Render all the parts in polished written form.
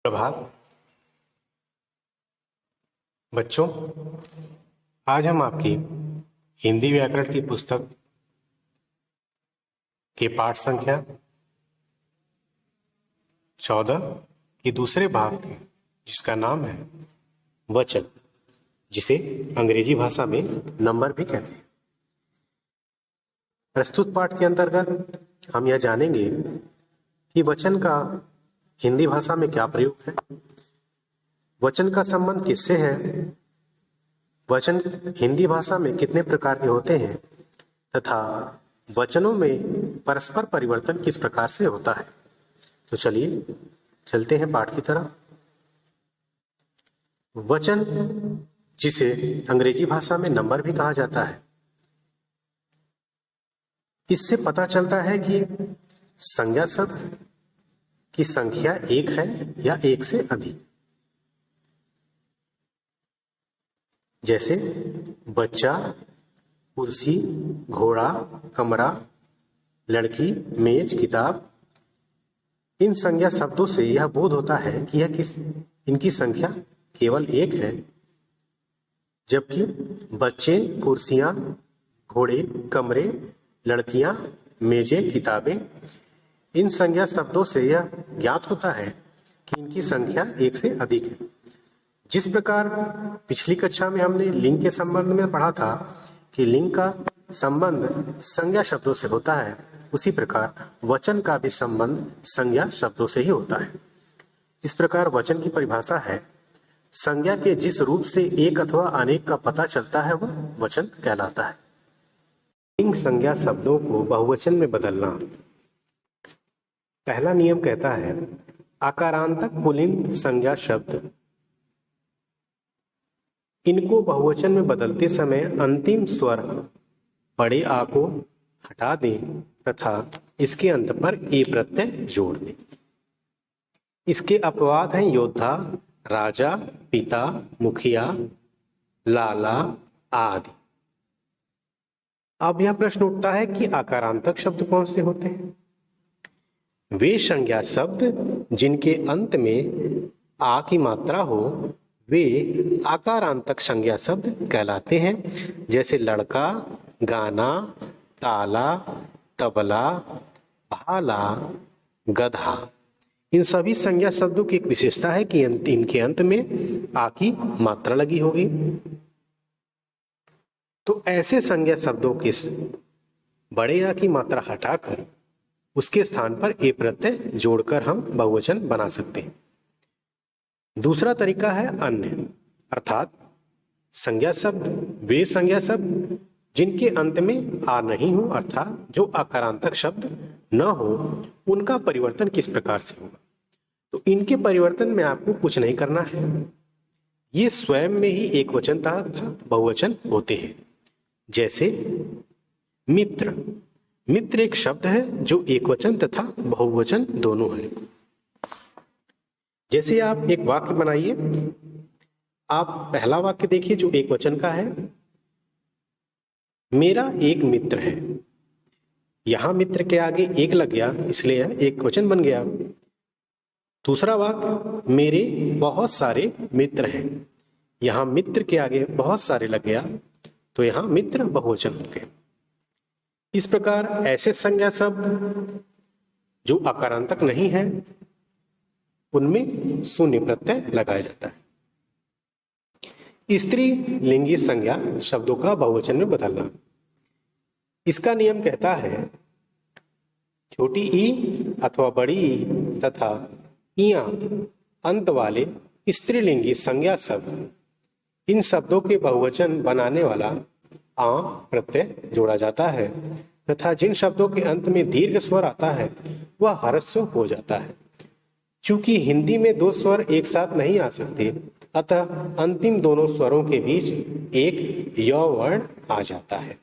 प्रभात बच्चों, आज हम आपकी हिंदी व्याकरण की पुस्तक के पाठ संख्या 14 के दूसरे भाग के, जिसका नाम है वचन, जिसे अंग्रेजी भाषा में नंबर भी कहते हैं। प्रस्तुत पाठ के अंतर्गत हम यह जानेंगे कि वचन का हिंदी भाषा में क्या प्रयोग है, वचन का संबंध किससे है, वचन हिंदी भाषा में कितने प्रकार के होते हैं तथा वचनों में परस्पर परिवर्तन किस प्रकार से होता है। तो चलिए चलते हैं पाठ की तरफ। वचन, जिसे अंग्रेजी भाषा में नंबर भी कहा जाता है, इससे पता चलता है कि संज्ञा शब्द की संख्या एक है या एक से अधिक। जैसे बच्चा, कुर्सी, घोड़ा, कमरा, लड़की, मेज, किताब। इन संज्ञा शब्दों से यह बोध होता है कि इनकी संख्या केवल एक है, जबकि बच्चे, कुर्सियां, घोड़े, कमरे, लड़कियां, मेजें, किताबें, इन संज्ञा शब्दों से यह ज्ञात होता है कि इनकी संख्या एक से अधिक है। जिस प्रकार पिछली कक्षा में हमने लिंग के संबंध में पढ़ा था कि लिंग का संबंध संज्ञा शब्दों से होता है, उसी प्रकार वचन का भी संबंध संज्ञा शब्दों से ही होता है। इस प्रकार वचन की परिभाषा है, संज्ञा के जिस रूप से एक अथवा अनेक का पता चलता है वह वचन कहलाता है। लिंग संज्ञा शब्दों को बहुवचन में बदलना। पहला नियम कहता है, आकारांतक पुल्लिंग संज्ञा शब्द, इनको बहुवचन में बदलते समय अंतिम स्वर बड़े आ को हटा दें तथा इसके अंत पर ए प्रत्यय जोड़ दें। इसके अपवाद हैं योद्धा, राजा, पिता, मुखिया, लाला आदि। अब यह प्रश्न उठता है कि आकारांतक शब्द कौन से होते हैं। वे संज्ञा शब्द जिनके अंत में आ की मात्रा हो, वे आकारांतक संज्ञा शब्द कहलाते हैं। जैसे लड़का, गाना, ताला, तबला, भाला, गधा। इन सभी संज्ञा शब्दों की एक विशेषता है कि इनके अंत में आ की मात्रा लगी होगी। तो ऐसे संज्ञा शब्दों के बड़े आ की मात्रा हटाकर उसके स्थान पर ए प्रत्यय जोड़कर हम बहुवचन बना सकते हैं। दूसरा तरीका है अन्य, अर्थात संज्ञा शब्द, वे संज्ञा शब्द जिनके अंत में आ नहीं हो, अर्थात जो आकारांतक शब्द न हो, उनका परिवर्तन किस प्रकार से होगा। तो इनके परिवर्तन में आपको कुछ नहीं करना है, ये स्वयं में ही एक वचन तथा बहुवचन होते हैं। जैसे मित्र, मित्र एक शब्द है जो एक वचन तथा बहुवचन दोनों है। जैसे आप एक वाक्य बनाइए, आप पहला वाक्य देखिए जो एक वचन का है, मेरा एक मित्र है। यहां मित्र के आगे एक लग गया, इसलिए एक वचन बन गया। दूसरा वाक्य, मेरे बहुत सारे मित्र हैं। यहां मित्र के आगे बहुत सारे लग गया, तो यहां मित्र बहुवचन हो गए। इस प्रकार ऐसे संज्ञा शब्द जो आकारांतक नहीं है, उनमें शून्य प्रत्यय लगाया जाता है। स्त्री लिंगी संज्ञा शब्दों का बहुवचन में बदलना। इसका नियम कहता है, छोटी ई अथवा बड़ी ई तथा इया अंत वाले स्त्रीलिंगी संज्ञा शब्द, इन शब्दों के बहुवचन बनाने वाला आ प्रत्यय जोड़ा जाता है तथा जिन शब्दों के अंत में दीर्घ स्वर आता है वह ह्रस्व हो जाता है। चूंकि हिंदी में दो स्वर एक साथ नहीं आ सकते, अतः अंतिम दोनों स्वरों के बीच एक य वर्ण आ जाता है।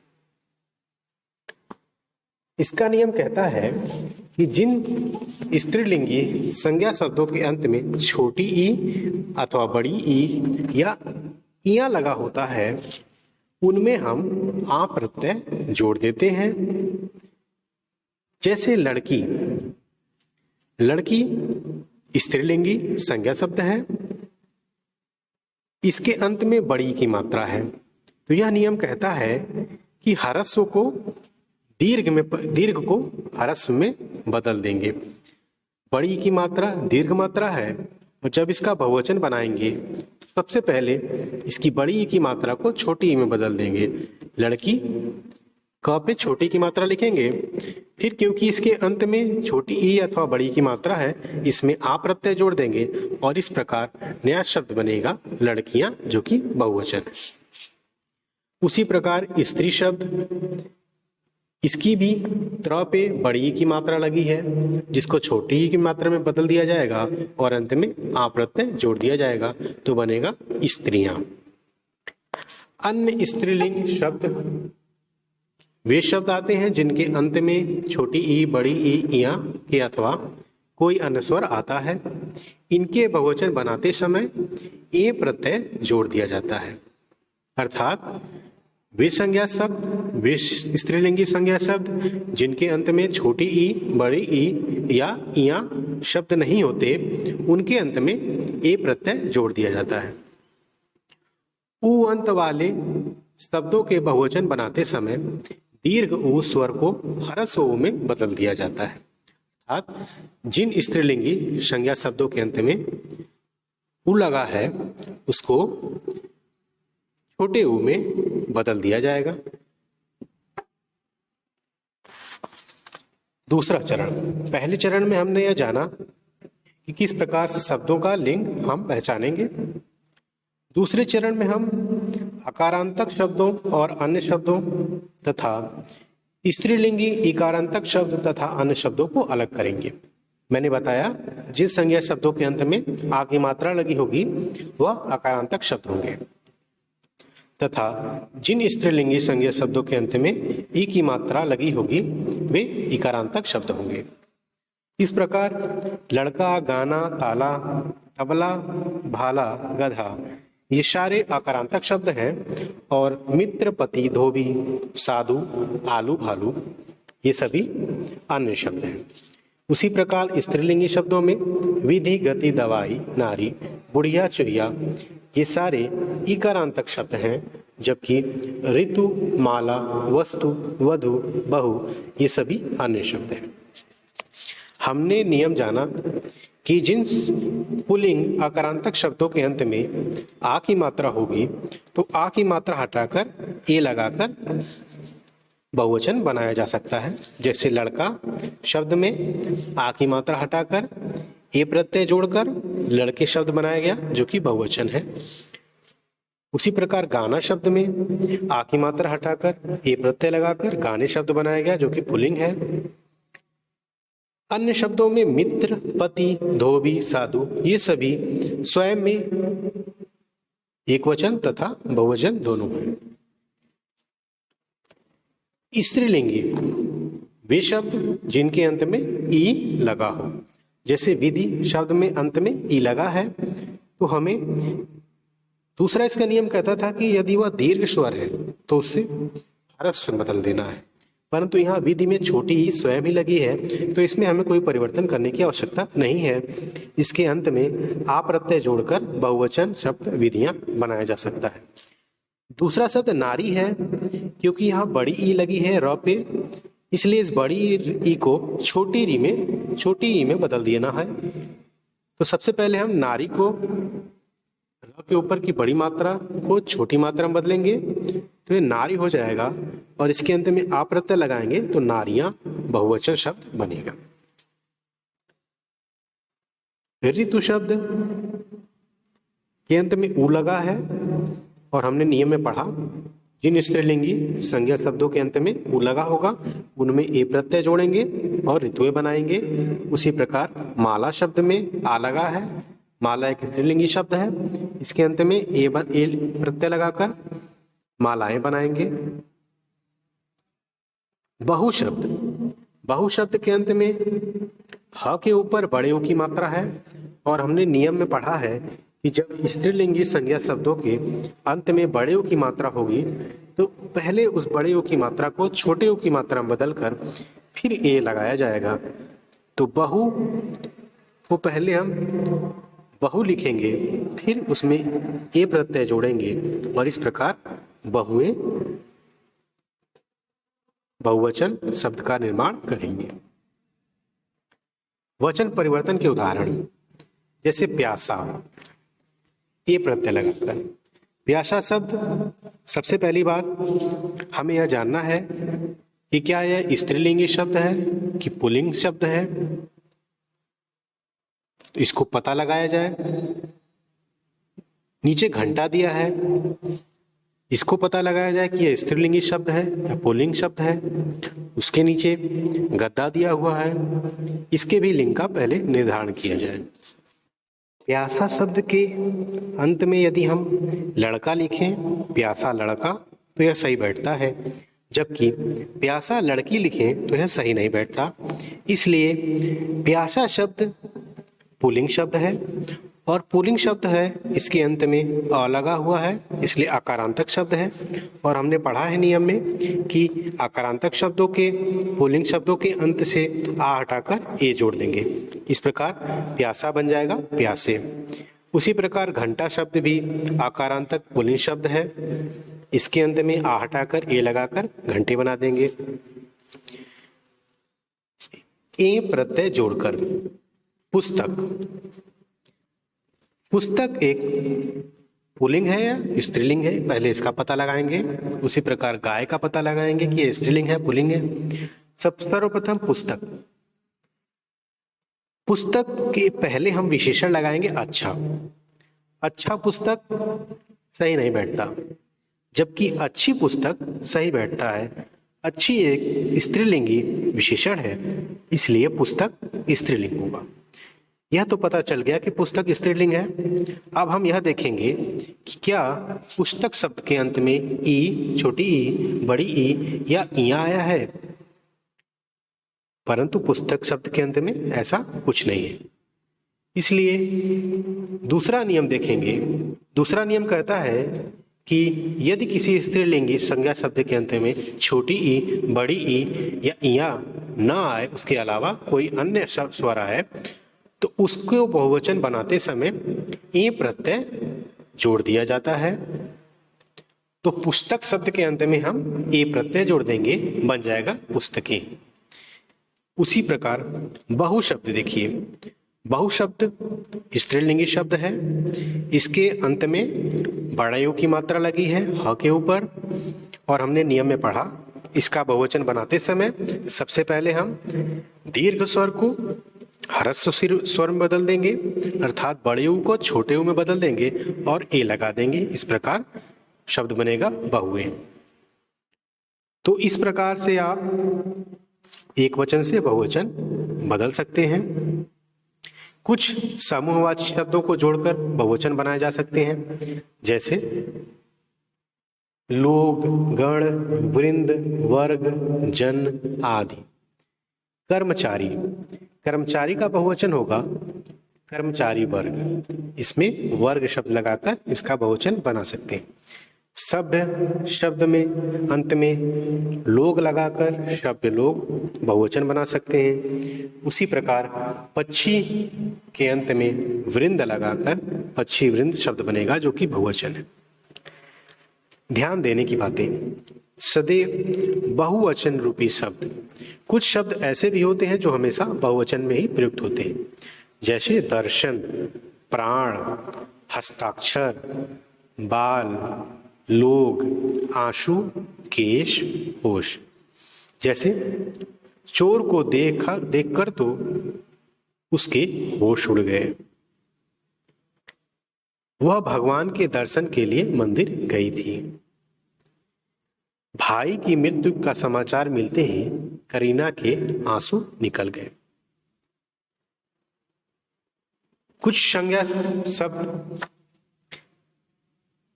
इसका नियम कहता है कि जिन स्त्रीलिंगी संज्ञा शब्दों के अंत में छोटी ई अथवा बड़ी ई या इया लगा होता है, उनमें हम आ प्रत्यय जोड़ देते हैं। जैसे लड़की, लड़की स्त्रीलिंगी संज्ञा शब्द है, इसके अंत में बड़ी की मात्रा है। तो यह नियम कहता है कि ह्रस्व को दीर्घ को ह्रस्व में बदल देंगे। बड़ी की मात्रा दीर्घ मात्रा है, और जब इसका बहुवचन बनाएंगे तो सबसे पहले इसकी बड़ी ई की मात्रा को छोटी ई में बदल देंगे। लड़की क पे छोटी की मात्रा लिखेंगे, फिर क्योंकि इसके अंत में छोटी ई अथवा बड़ी की मात्रा है, इसमें आ प्रत्यय जोड़ देंगे और इस प्रकार नया शब्द बनेगा लड़कियां, जो कि बहुवचन है। उसी प्रकार स्त्री शब्द, इसकी भी त्र पे बड़ी ई की मात्रा लगी है, जिसको छोटी ई की मात्रा में बदल दिया जाएगा और अंत में आ प्रत्यय जोड़ दिया जाएगा, तो बनेगा स्त्रियां। अन्य स्त्रीलिंग शब्द वे शब्द आते हैं जिनके अंत में छोटी ई, बड़ी ई, या के अथवा कोई अन्य स्वर आता है। इनके बहुवचन बनाते समय ए प्रत्यय जोड़ दिया जाता है। अर्थात वे संज्ञा शब्द, वे स्त्रीलिंगी संज्ञा शब्द जिनके अंत में छोटी ई, बड़ी ई या इया शब्द नहीं होते, उनके अंत में ए प्रत्यय जोड़ दिया जाता है। उ अंत वाले शब्दों के बहुवचन बनाते समय दीर्घ उ स्वर को ह्रस्व उ में बदल दिया जाता है। अर्थात जिन स्त्रीलिंगी संज्ञा शब्दों के अंत में उ लगा है, उसको छोटे उ में बदल दिया जाएगा। दूसरा चरण, पहले चरण में हमने यह जाना कि किस प्रकार से शब्दों का लिंग हम पहचानेंगे। दूसरे चरण में हम अकारांतक शब्दों और अन्य शब्दों तथा स्त्रीलिंगी इकारांतक शब्द तथा अन्य शब्दों को अलग करेंगे। मैंने बताया जिन संज्ञा शब्दों के अंत में आ की मात्रा लगी होगी वह अकारांतक शब्द होंगे, तथा जिन स्त्रीलिंगी संज्ञा शब्दों के अंत में ई की मात्रा लगी होगी वे इकारांतक शब्द होंगे। इस प्रकार लड़का, गाना, ताला, तबला, भाला, गधा ये सारे आकारांतक शब्द हैं, और मित्र, पति, धोबी, साधु, आलू, भालू ये सभी अन्य शब्द हैं। उसी प्रकार स्त्रीलिंगी शब्दों में विधि, गति, दवाई, नारी, बुढ़िया, चुहिया ये सारे इकारांतक शब्द हैं, जबकि ऋतु, माला, वस्तु, वधु, बहु ये सभी अन्य शब्द हैं। हमने नियम जाना कि जिन पुल्लिंग आकारांतक शब्दों के अंत में आ की मात्रा होगी तो आ की मात्रा हटाकर ए लगाकर बहुवचन बनाया जा सकता है। जैसे लड़का शब्द में आ की मात्रा हटाकर ए प्रत्यय जोड़कर लड़के शब्द बनाया गया, जो कि बहुवचन है। उसी प्रकार गाना शब्द में आ की मात्रा हटाकर ए प्रत्यय लगाकर गाने शब्द बनाया गया, जो कि पुल्लिंग है। अन्य शब्दों में मित्र, पति, धोबी, साधु ये सभी स्वयं में एकवचन तथा बहुवचन दोनों हैं। स्त्रीलिंगी वे शब्द जिनके अंत में ई लगा हो, जैसे विधि शब्द में अंत में ई लगा है, तो हमें दूसरा इसका नियम कहता था कि यदि वह दीर्घ स्वर है तो उससे ह्रस्व स्वर बदल देना है, परंतु यहाँ विधि में छोटी ई स्वयं ही लगी है, तो इसमें हमें कोई परिवर्तन करने की आवश्यकता नहीं है। इसके अंत में आ प्रत्यय जोड़कर बहुवचन शब्द विधियां बनाया जा सकता है। दूसरा शब्द नारी है, क्योंकि यहाँ बड़ी ई लगी है र पे, इसलिए इस बड़ी ई को छोटी ई में बदल देना है। तो सबसे पहले हम नारी को र के ऊपर की बड़ी मात्रा को छोटी मात्रा में बदलेंगे, तो ये नारी हो जाएगा, और इसके अंत में आ प्रत्यय लगाएंगे तो नारियां बहुवचन शब्द बनेगा। ऋतु शब्द के अंत में उ लगा है, और हमने नियम में पढ़ा जिन स्त्रीलिंगी संज्ञा शब्दों के अंत में उ लगा होगा उनमें ए प्रत्यय जोड़ेंगे और ऋतुएं बनाएंगे। उसी प्रकार माला शब्द में आ लगा है, माला एक स्त्रीलिंगी शब्द है, इसके अंत में ए प्रत्यय लगाकर मालाएं बनाएंगे। बहु शब्द के अंत में ह के ऊपर बड़े ऊ की मात्रा है, और हमने नियम में पढ़ा है कि जब स्त्रीलिंगी संज्ञा शब्दों के अंत में बड़े ऊ की मात्रा होगी तो पहले उस बड़े ऊ की मात्रा को छोटे ऊ की मात्रा में बदलकर फिर ए लगाया जाएगा। तो बहु तो पहले हम बहु लिखेंगे, फिर उसमें ए प्रत्यय जोड़ेंगे और इस प्रकार बहुएं बहुवचन शब्द का निर्माण करेंगे। वचन परिवर्तन के उदाहरण, जैसे प्यासा, ए प्रत्यय लगाकर। प्यासा शब्द, सबसे पहली बात हमें यह जानना है कि क्या यह स्त्रीलिंगी शब्द है कि पुल्लिंग शब्द है, तो इसको पता लगाया जाए। नीचे घंटा दिया है, इसको पता लगाया जाए कि यह स्त्रीलिंगी शब्द है या पुल्लिंग शब्द है। उसके नीचे गद्दा दिया हुआ है, इसके भी लिंग का पहले निर्धारण किया जाए। प्यासा शब्द के अंत में यदि हम लड़का लिखें, प्यासा लड़का, तो यह सही बैठता है, जबकि प्यासा लड़की लिखें तो यह सही नहीं बैठता। इसलिए प्यासा शब्द पुल्लिंग शब्द है और पुल्लिंग शब्द है, इसके अंत में अ लगा हुआ है, इसलिए आकारांतक शब्द है। और हमने पढ़ा है नियम में कि आकारांतक शब्दों के, पुल्लिंग शब्दों के अंत से आ हटाकर ए जोड़ देंगे। इस प्रकार प्यासा बन जाएगा प्यासे। उसी प्रकार घंटा शब्द भी आकारांतक पुल्लिंग शब्द है, इसके अंत में आ हटाकर ए लगाकर घंटे बना देंगे। ए प्रत्यय जोड़कर पुस्तक, पुस्तक एक पुल्लिंग है या स्त्रीलिंग है, पहले इसका पता लगाएंगे। उसी प्रकार गाय का पता लगाएंगे कि ये स्त्रीलिंग है पुल्लिंग है। सर्वप्रथम पुस्तक, पुस्तक के पहले हम विशेषण लगाएंगे अच्छा। अच्छा पुस्तक सही नहीं बैठता, जबकि अच्छी पुस्तक सही बैठता है। अच्छी एक स्त्रीलिंगी विशेषण है, इसलिए पुस्तक स्त्रीलिंग होगा। यह तो पता चल गया कि पुस्तक स्त्रीलिंग है। अब हम यह देखेंगे कि क्या पुस्तक शब्द के अंत में ई, छोटी ई, बड़ी ई या इया आया है, परंतु पुस्तक शब्द के अंत में ऐसा कुछ नहीं है। इसलिए दूसरा नियम देखेंगे। दूसरा नियम कहता है कि यदि किसी स्त्रीलिंगी संज्ञा शब्द के अंत में छोटी ई, बड़ी ई या इया न आए, उसके अलावा कोई अन्य स्वर आए, तो उसको बहुवचन बनाते समय ए प्रत्यय जोड़ दिया जाता है। तो पुस्तक शब्द के अंत में हम ए प्रत्यय जोड़ देंगे, बन जाएगा पुस्तकें। उसी प्रकार बहु शब्द देखिए, बहु शब्द स्त्रीलिंगी शब्द है, इसके अंत में बड़ायु की मात्रा लगी है ह के ऊपर, और हमने नियम में पढ़ा इसका बहुवचन बनाते समय सबसे पहले हम दीर्घ स्वर को ह्रस्व स्वर में बदल देंगे, अर्थात बड़े यू को छोटे यू में बदल देंगे और ए लगा देंगे। इस प्रकार शब्द बनेगा बहुए। तो इस प्रकार से आप एक वचन से बहुवचन बदल सकते हैं। कुछ समूहवाची शब्दों को जोड़कर बहुवचन बनाए जा सकते हैं, जैसे लोग, गण, वृंद, वर्ग, जन आदि। कर्मचारी, कर्मचारी का बहुवचन होगा कर्मचारी वर्ग, इसमें वर्ग शब्द लगाकर इसका बहुवचन बना सकते हैं। सभ्य शब्द में अंत में लोग लगाकर सभ्य लोग बहुवचन बना सकते हैं। उसी प्रकार पक्षी के अंत में वृंद लगाकर पक्षी वृंद शब्द बनेगा, जो कि बहुवचन है। ध्यान देने की बातें, सदैव बहुवचन रूपी शब्द, कुछ शब्द ऐसे भी होते हैं जो हमेशा बहुवचन में ही प्रयुक्त होते हैं, जैसे दर्शन, प्राण, हस्ताक्षर, बाल, लोग, आंसू, केश, होश। जैसे चोर को देखकर तो उसके होश उड़ गए, वह भगवान के दर्शन के लिए मंदिर गई थी। भाई की मृत्यु का समाचार मिलते ही करीना के आंसू निकल गए। कुछ संज्ञा शब्द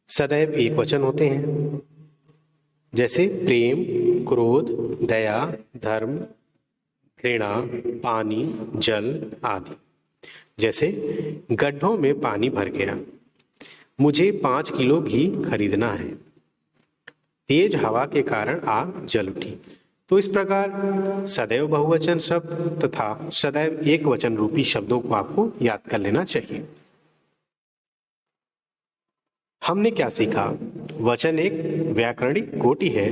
सदैव एक वचन होते हैं, जैसे प्रेम, क्रोध, दया, धर्म, घृणा, पानी, जल आदि। जैसे गड्ढों में पानी भर गया, मुझे 5 किलो घी खरीदना है, तेज हवा के कारण आग जल उठी। तो इस प्रकार सदैव बहुवचन शब्द तथा सदैव एक वचन रूपी शब्दों को आपको याद कर लेना चाहिए। हमने क्या सीखा? वचन एक व्याकरणिक कोटि है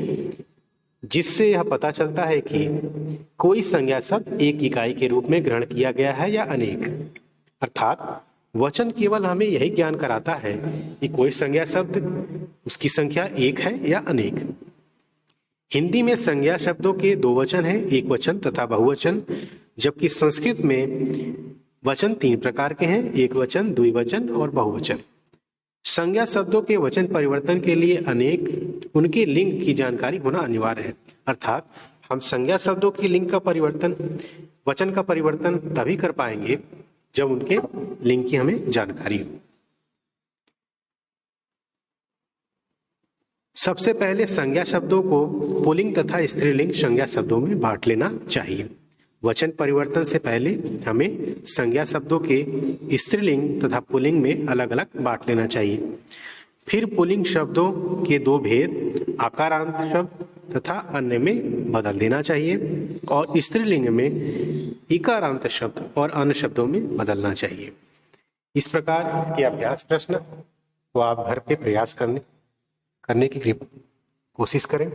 जिससे यह पता चलता है कि कोई संज्ञा शब्द एक इकाई के रूप में ग्रहण किया गया है या अनेक। अर्थात वचन केवल हमें यही ज्ञान कराता है कि कोई संज्ञा शब्द उसकी संख्या एक है या अनेक। हिंदी में संज्ञा शब्दों के दो वचन हैं, एक वचन तथा बहुवचन, जबकि संस्कृत में वचन तीन प्रकार के हैं, एक वचन, द्विवचन और बहुवचन। संज्ञा शब्दों के वचन परिवर्तन के लिए अनेक उनके लिंग की जानकारी होना अनिवार्य है। अर्थात हम संज्ञा शब्दों की लिंग का परिवर्तन, वचन का परिवर्तन तभी कर पाएंगे जब उनके लिंग की हमें जानकारी हो। सबसे पहले संज्ञा शब्दों को पुल्लिंग तथा स्त्रीलिंग संज्ञा शब्दों में बांट लेना चाहिए। वचन परिवर्तन से पहले हमें संज्ञा शब्दों के स्त्रीलिंग तथा पुल्लिंग में अलग अलग बांट लेना चाहिए। फिर पुल्लिंग शब्दों के दो भेद आकारांत शब्द तथा अन्य में बदल देना चाहिए और स्त्रीलिंग में इकारांत शब्द और अन्य शब्दों में बदलना चाहिए। इस प्रकार के अभ्यास प्रश्न को आप घर पे प्रयास करने की कोशिश करें।